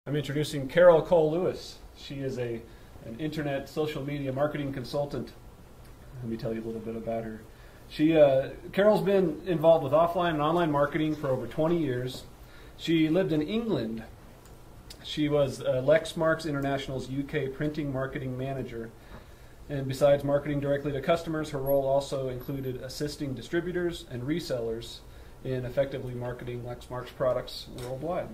I'm introducing Carol Cole Lewis. She is an internet social media marketing consultant. Let me tell you a little bit about her. Carol's been involved with offline and online marketing for over 20 years. She lived in England. She was Lexmarks International's UK printing marketing manager. And besides marketing directly to customers, her role also included assisting distributors and resellers in effectively marketing Lexmarks products worldwide.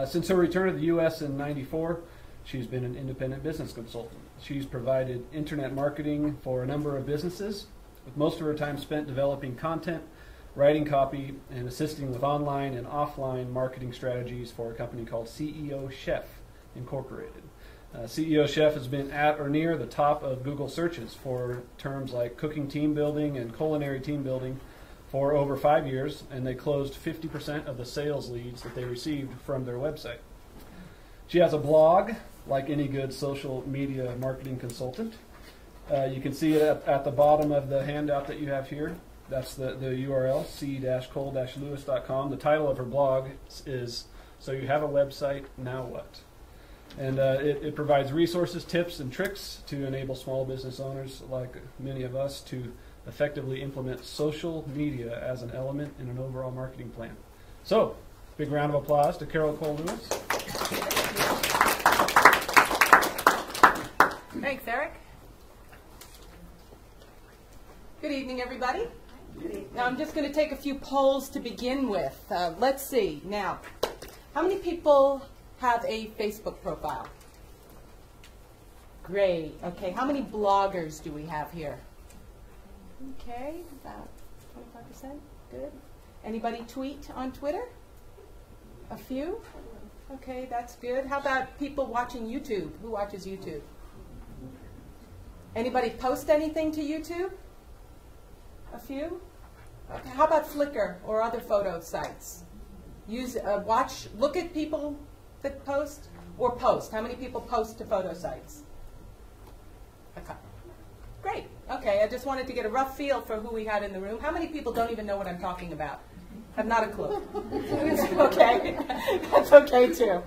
Since her return to the U.S. in '94, she's been an independent business consultant. She's provided internet marketing for a number of businesses, with most of her time spent developing content, writing copy, and assisting with online and offline marketing strategies for a company called CEO Chef Incorporated. CEO Chef has been at or near the top of Google searches for terms like cooking team building and culinary team building for over 5 years, and they closed 50% of the sales leads that they received from their website. She has a blog, like any good social media marketing consultant. You can see it at the bottom of the handout that you have here. That's the URL, c-cole-lewis.com. The title of her blog is So You Have a Website, Now What? And it provides resources, tips, and tricks to enable small business owners like many of us to effectively implement social media as an element in an overall marketing plan. So, big round of applause to Carol Cole Lewis. Thanks, Eric. Good evening, everybody. Good evening. Now, I'm just going to take a few polls to begin with. Let's see. Now, how many people have a Facebook profile? Great. Okay, how many bloggers do we have here? Okay, about 25%. Good. Anybody tweet on Twitter? A few? Okay, that's good. How about people watching YouTube? Who watches YouTube? Anybody post anything to YouTube? A few? Okay, how about Flickr or other photo sites? Look at people that post or post. How many people post to photo sites? Okay. Great. Okay, I just wanted to get a rough feel for who we had in the room. How many people don't even know what I'm talking about? Have not a clue. Okay. That's okay too.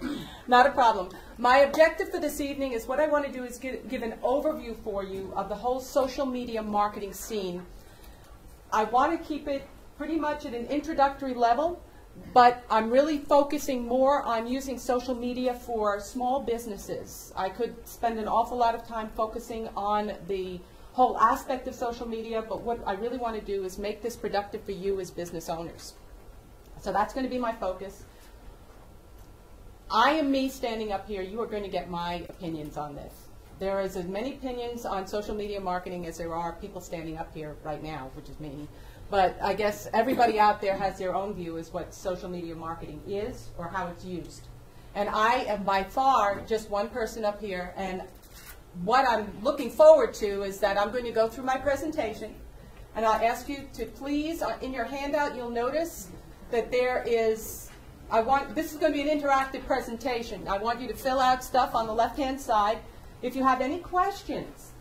Not a problem. My objective for this evening is what I want to do is give an overview for you of the whole social media marketing scene. I want to keep it pretty much at an introductory level, but I'm really focusing more on using social media for small businesses. I could spend an awful lot of time focusing on the whole aspect of social media, but what I really want to do is make this productive for you as business owners. So that's going to be my focus. I am me standing up here. You are going to get my opinions on this. There is as many opinions on social media marketing as there are people standing up here right now, which is me. But I guess everybody out there has their own view as what social media marketing is or how it's used. And I am by far just one person up here, and what I'm looking forward to is that I'm going to go through my presentation, and I'll ask you to please, in your handout, you'll notice that there is, this is going to be an interactive presentation. I want you to fill out stuff on the left-hand side. If you have any questions,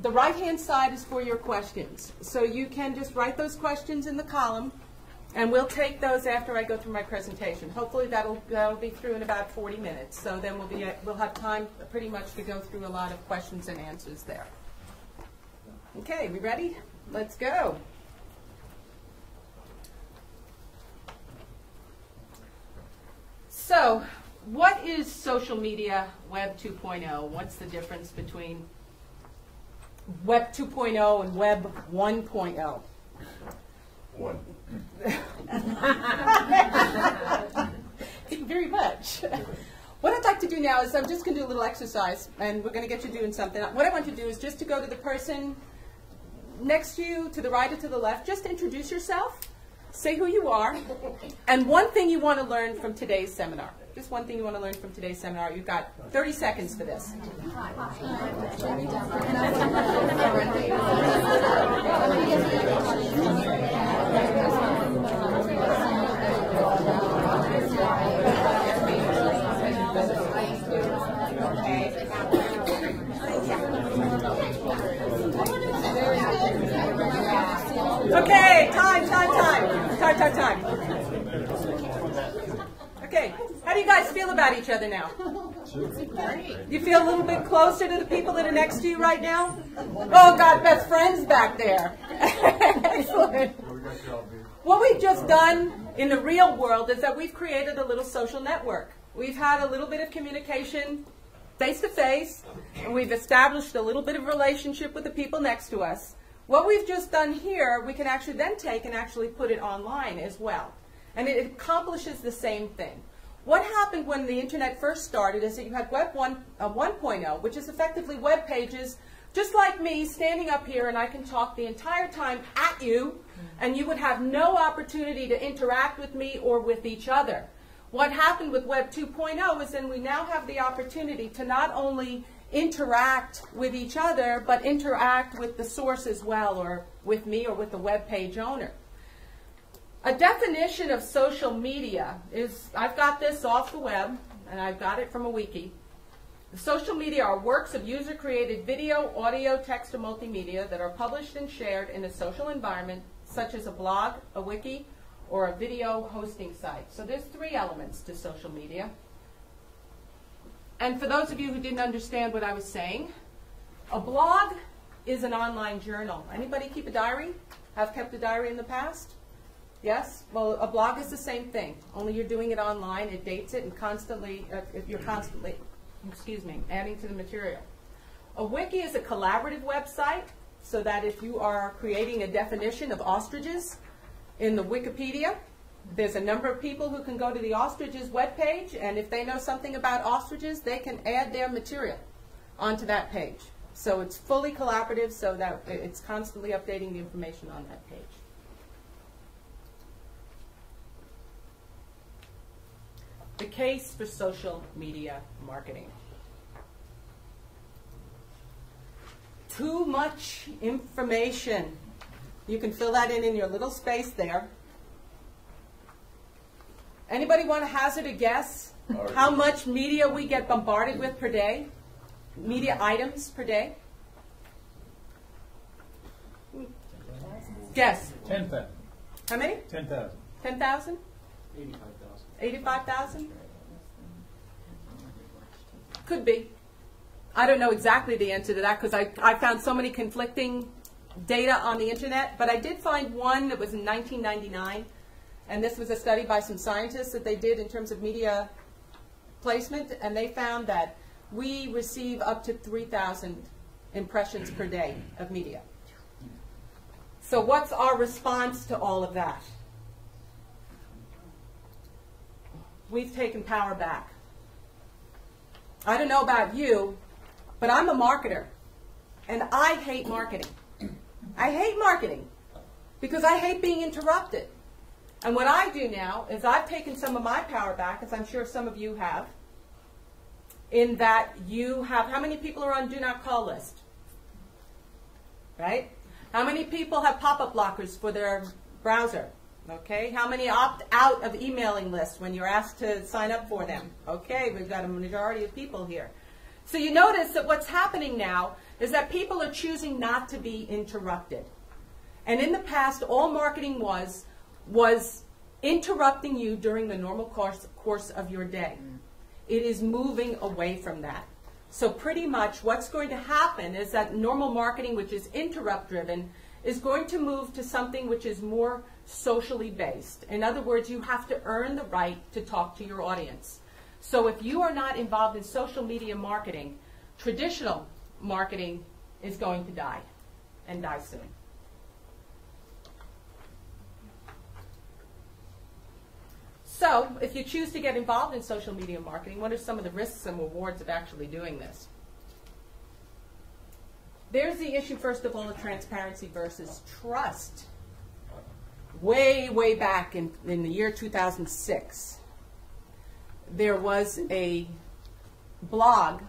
the right-hand side is for your questions. So you can just write those questions in the column, and we'll take those after I go through my presentation. Hopefully that'll be through in about 40 minutes. So then we'll have time pretty much to go through a lot of questions and answers there. Okay, we ready? Let's go. So, what is social media Web 2.0? What's the difference between Web 2.0 and Web 1.0? One. Thank you very much. What I'd like to do now is I'm just going to do a little exercise, and we're going to get you doing something. What I want you to do is just to go to the person next to you, to the right or to the left, just introduce yourself, say who you are, and one thing you want to learn from today's seminar. Just one thing you want to learn from today's seminar. You've got 30 seconds for this. Okay, time. Okay, how do you guys feel about each other? other now? You feel a little bit closer to the people that are next to you right now? Oh, God, best friends back there. Excellent. What we've just done in the real world is that we've created a little social network. We've had a little bit of communication face-to-face, and we've established a little bit of relationship with the people next to us. What we've just done here, we can actually then take and actually put it online as well. And it accomplishes the same thing. What happened when the internet first started is that you had Web 1.0, which is effectively web pages, just like me standing up here, and I can talk the entire time at you, and you would have no opportunity to interact with me or with each other. What happened with Web 2.0 is then we now have the opportunity to not only interact with each other, but interact with the source as well, or with me or with the web page owner. A definition of social media is, I've got this off the web, and I've got it from a wiki. Social media are works of user-created video, audio, text, or multimedia that are published and shared in a social environment, such as a blog, a wiki, or a video hosting site. So there's 3 elements to social media. And for those of you who didn't understand what I was saying, a blog is an online journal. Anybody keep a diary? Have kept a diary in the past? Yes? Well, a blog is the same thing, only you're doing it online. It dates it, and you're constantly, adding to the material. A wiki is a collaborative website, so that if you are creating a definition of ostriches in the Wikipedia, there's a number of people who can go to the ostriches webpage, and if they know something about ostriches, they can add their material onto that page. So it's fully collaborative, so that it's constantly updating the information on that page. The case for social media marketing. Too much information. You can fill that in your little space there. Anybody want to hazard a guess how much media we get bombarded with per day? Media items per day? Guess. 10,000. How many? 10,000. 10,000? 85,000. 85,000? Could be. I don't know exactly the answer to that because I found so many conflicting data on the internet, but I did find one that was in 1999, and this was a study by some scientists that they did in terms of media placement, and they found that we receive up to 3,000 impressions per day of media. So what's our response to all of that? We've taken power back. I don't know about you, but I'm a marketer, and I hate marketing. I hate marketing because I hate being interrupted. And what I do now is I've taken some of my power back, as I'm sure some of you have, in that you have, how many people are on Do Not Call list? Right? How many people have pop-up blockers for their browser? Okay, how many opt out of emailing lists when you're asked to sign up for them? Okay, we've got a majority of people here. So you notice that what's happening now is that people are choosing not to be interrupted. And in the past, all marketing was interrupting you during the normal course of your day. It is moving away from that. So pretty much what's going to happen is that normal marketing, which is interrupt-driven, is going to move to something which is more socially based. In other words, you have to earn the right to talk to your audience. So if you are not involved in social media marketing, traditional marketing is going to die, and die soon. So if you choose to get involved in social media marketing, what are some of the risks and rewards of actually doing this? There's the issue, first of all, of transparency versus trust. Way, way back in the year 2006, there was a blog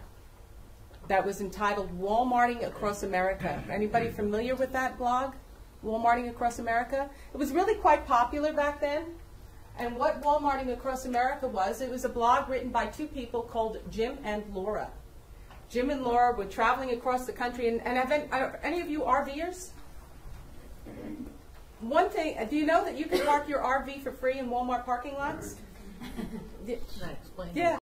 that was entitled Walmarting Across America. Anybody familiar with that blog? Walmarting Across America? It was really quite popular back then. And what Walmarting Across America was, it was a blog written by 2 people called Jim and Laura. Jim and Laura were traveling across the country. And are any of you RVers? One thing, do you know that you can park your RV for free in Walmart parking lots? Yeah.